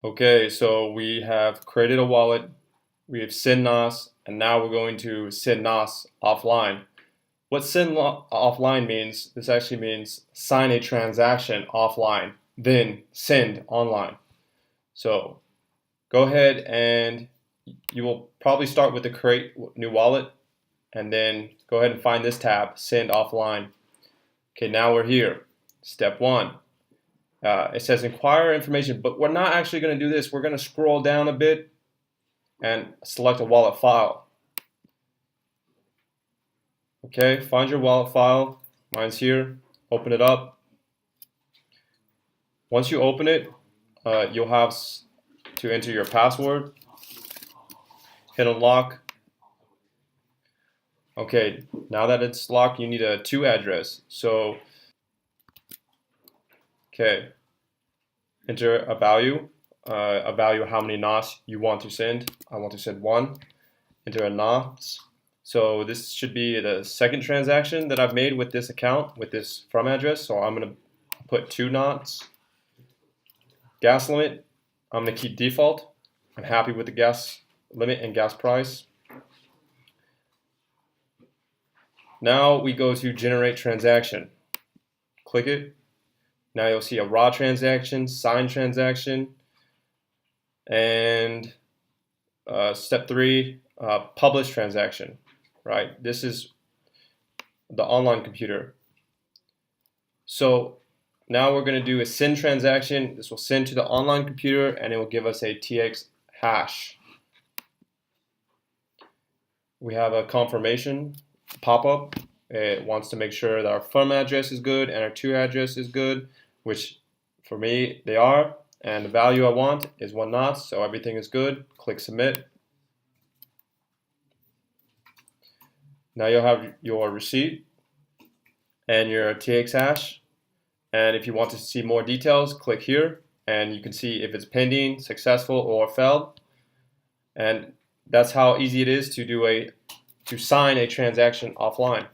Okay, so we have created a wallet, we have send NAS, and now we're going to send NAS offline. What send offline means, this actually means sign a transaction offline, then send online. So go ahead and you will probably start with the create new wallet, and then go ahead and find this tab, send offline. Okay, now we're here. Step one. It says inquire information, but we're not actually going to do this. We're going to scroll down a bit and select a wallet file. Okay, find your wallet file. Mine's here. Open it up. Once you open it, you'll have to enter your password. Hit unlock. Okay, now that it's locked, you need a to address. So, okay, enter a value of how many NAS you want to send. I want to send 1. Enter a NAS. So this should be the second transaction that I've made with this account, with this from address. So I'm going to put 2 NAS. Gas limit, I'm going to keep default. I'm happy with the gas limit and gas price. Now we go to generate transaction. Click it. Now you'll see a raw transaction, signed transaction, and step 3, publish transaction. Right? This is the online computer. So now we're going to do a send transaction. This will send to the online computer and it will give us a TX hash. We have a confirmation pop-up. It wants to make sure that our from address is good and our to address is good, which for me they are, and the value I want is 1 NAS, so everything is good. Click submit. Now you'll have your receipt and your TX hash, and if you want to see more details, click here and you can see if it's pending, successful, or failed. And that's how easy it is to sign a transaction offline.